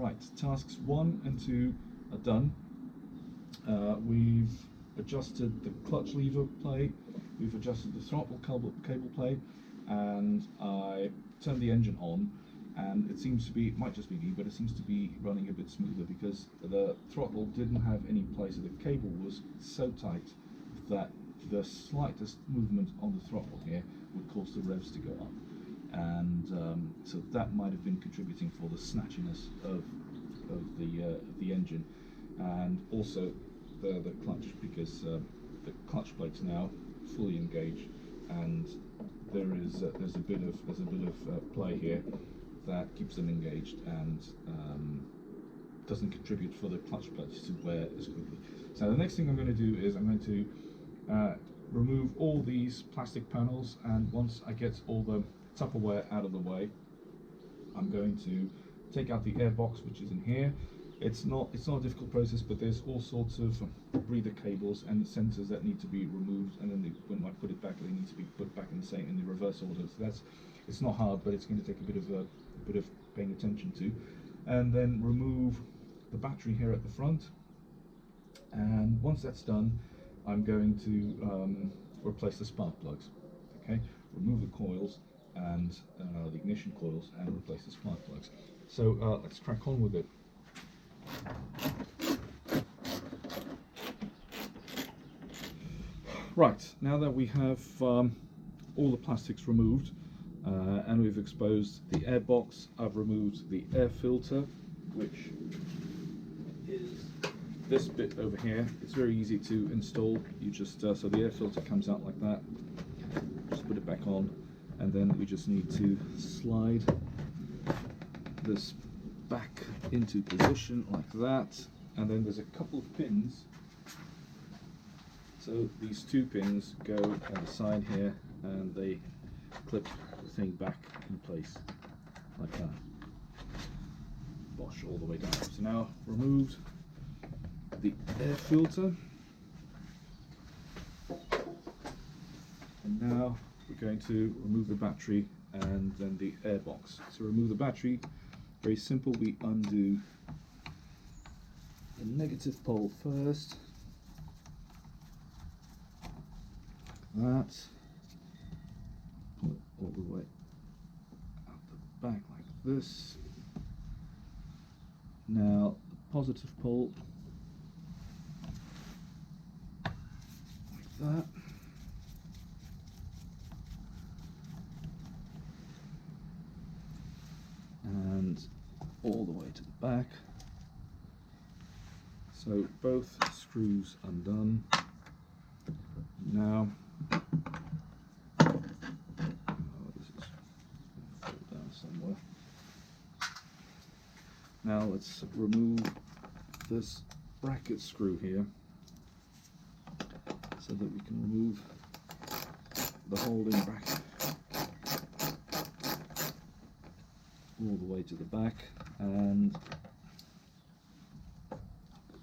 Right, tasks 1 and 2 are done. We've adjusted the clutch lever play, we've adjusted the throttle cable play, and I turned the engine on, and it seems to be, it might just be me, but it seems to be running a bit smoother because the throttle didn't have any play, so the cable was so tight that the slightest movement on the throttle here would cause the revs to go up, and so that might have been contributing for the snatchiness of the engine, and also the clutch, because the clutch plate's now fully engaged, and there's a bit of play here that keeps them engaged and doesn't contribute for the clutch plates to wear as quickly. So the next thing I'm going to do is I'm going to remove all these plastic panels, and once I get all the Tupperware out of the way, I'm going to take out the air box, which is in here. It's not a difficult process, but there's all sorts of breather cables and sensors that need to be removed, and then when I put it back, they need to be put back in the reverse order. So it's not hard, but it's going to take a bit of paying attention to. And then remove the battery here at the front. And once that's done, I'm going to replace the spark plugs. Okay, remove the coils and the ignition coils and replace the spark plugs. So let's crack on with it. Right, now that we have all the plastics removed and we've exposed the air box, I've removed the air filter, which is this bit over here. It's very easy to install. You just so the air filter comes out like that. Just put it back on, and then we just need to slide this back into position like that, and then there's a couple of pins. So these two pins go on the side here, and they clip the thing back in place like that. Bosh, all the way down. So now removed the air filter, and now we're going to remove the battery and then the air box. So remove the battery, very simple. We undo the negative pole first, like that. Pull it all the way out the back like this. Now the positive pole, like that. And all the way to the back. So both screws undone. Now, this is going to fall down somewhere. Now let's remove this bracket screw here, so that we can remove the holding bracket all the way to the back, and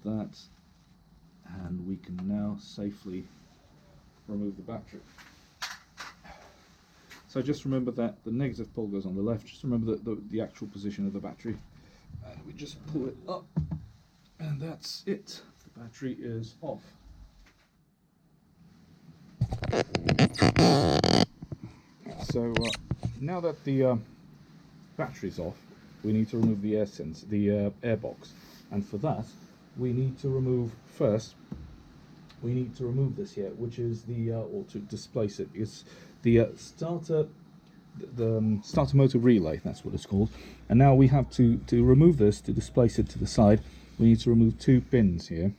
that, and we can now safely remove the battery. So just remember that the negative pole goes on the left. Just remember the actual position of the battery, and we just pull it up, and that's it. The battery is off. So now that the battery's off, we need to remove the air box, and for that we need to remove this here, which is or to displace it. It's the starter motor relay, that's what it's called. And now we have to remove this, to displace it to the side. We need to remove two pins here,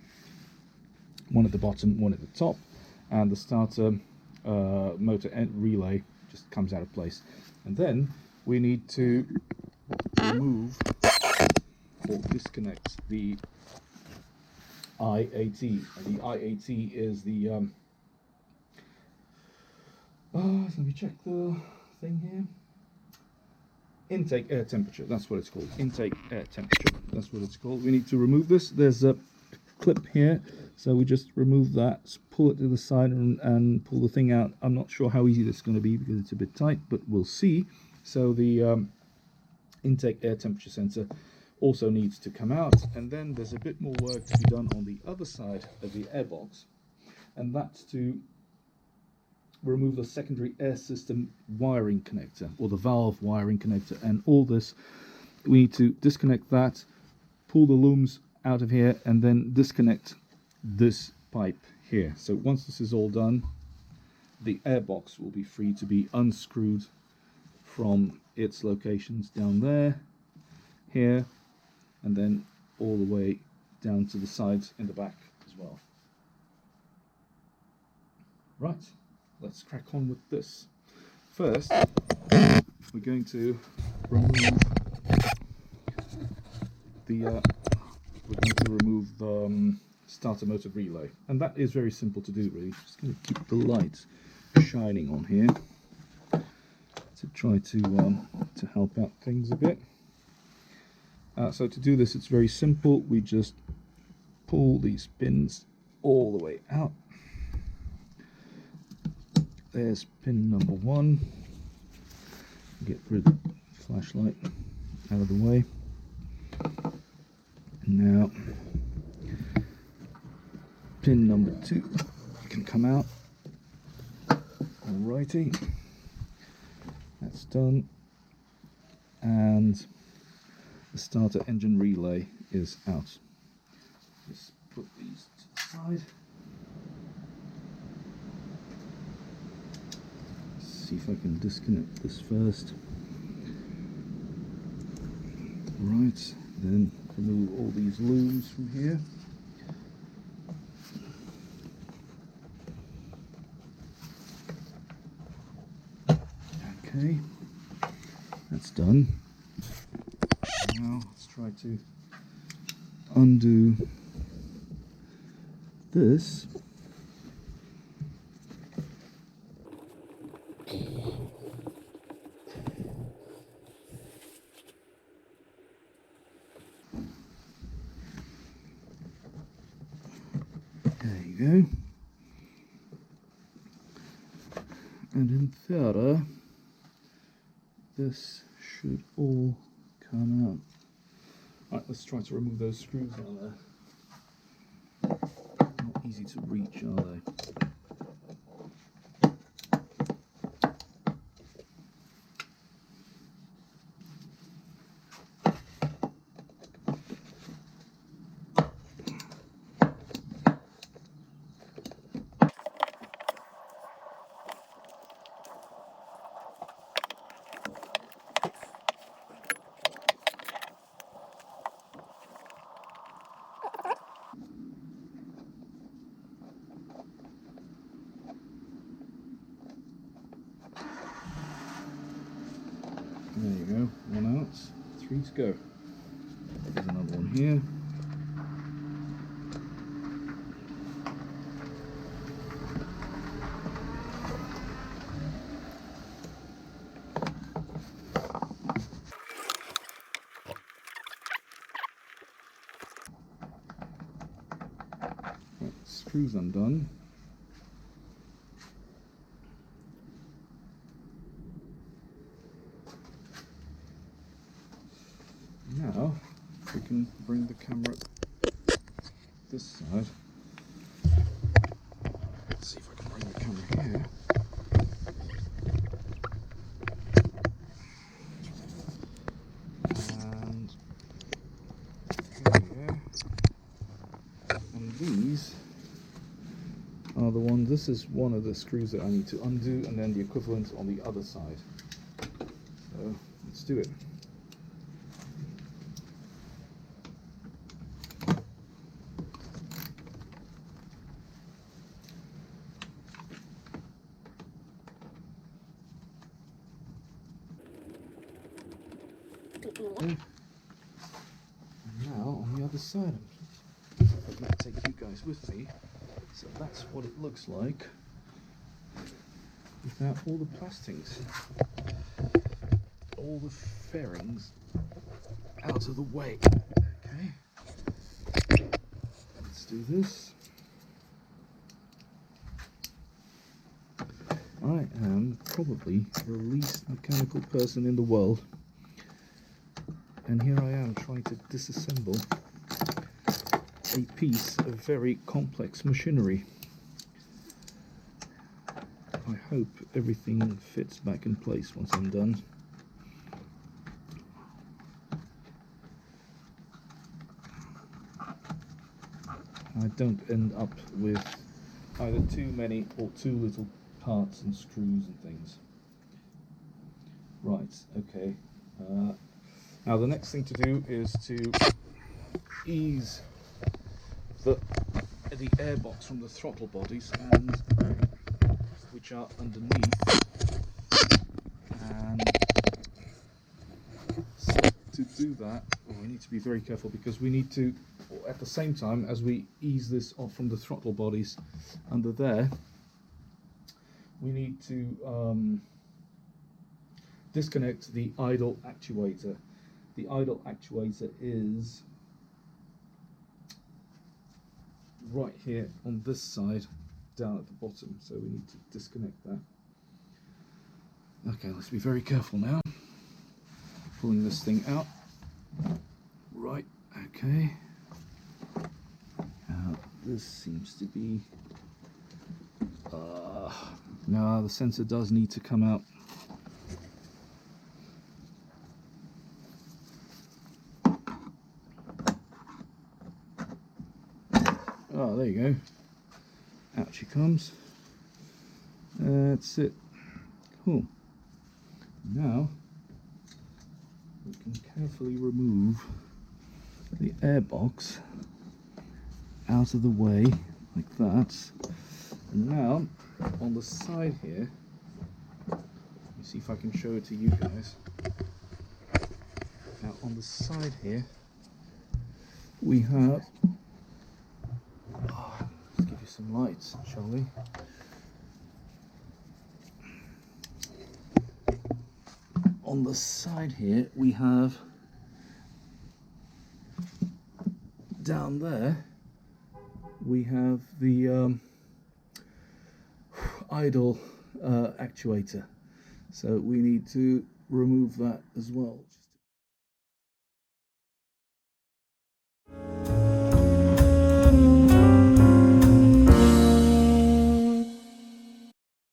one at the bottom, one at the top, and the starter motor relay just comes out of place. And then we need to remove or disconnect the IAT. And the IAT is the let me check the thing here. Intake air temperature, that's what it's called. Intake air temperature, that's what it's called. We need to remove this. There's a clip here, so we just remove that, pull it to the side, and pull the thing out. I'm not sure how easy this is going to be because it's a bit tight, but we'll see. So the intake air temperature sensor also needs to come out, and then there's a bit more work to be done on the other side of the airbox, and that's to remove the secondary air system wiring connector, or the valve wiring connector, and all this we need to disconnect that, pull the looms out of here, and then disconnect this pipe here. So once this is all done, the airbox will be free to be unscrewed from its locations down there, here, and then all the way down to the sides in the back as well. Right, let's crack on with this. First, we're going to remove the starter motor relay, and that is very simple to do, really. Just going to keep the light shining on here to try to help out things a bit. So to do this, it's very simple. We just pull these pins all the way out. There's pin number 1. Get rid of the flashlight out of the way. And now pin number 2 can come out. Alrighty, that's done, and the starter engine relay is out. Just put these to the side. See if I can disconnect this first. Right, then remove all these looms from here. Okay, that's done. Now let's try to undo this. There you go. And in theory, this should all come out. Right, let's try to remove those screws out there. Not easy to reach, are they? There you go, 1 out, 3 to go. There's another one here. Right, screws undone. Now we can bring the camera this side. Let's see if I can bring the camera here. And there we go. And these are the ones. This is one of the screws that I need to undo, and then the equivalent on the other side. So let's do it. And now on the other side, I might take you guys with me. So that's what it looks like without all the plastings, all the fairings out of the way. Okay, let's do this. I am probably the least mechanical person in the world, and here I am trying to disassemble a piece of very complex machinery. I hope everything fits back in place once I'm done. I don't end up with either too many or too little parts and screws and things. Right, okay. Now the next thing to do is to ease the airbox from the throttle bodies, and which are underneath. And so to do that, we need to be very careful, because we need to, at the same time as we ease this off from the throttle bodies under there, we need to disconnect the idle actuator. The idle actuator is right here on this side, down at the bottom, so we need to disconnect that. Okay, let's be very careful now. Pulling this thing out. Right, okay. Now this seems to be no, the sensor does need to come out. Oh, there you go. Out she comes. That's it. Cool. Now we can carefully remove the airbox out of the way like that. And now on the side here, let me see if I can show it to you guys. Now on the side here we have, let's give you some lights, shall we? On the side here we have, down there we have the idle actuator, so we need to remove that as well.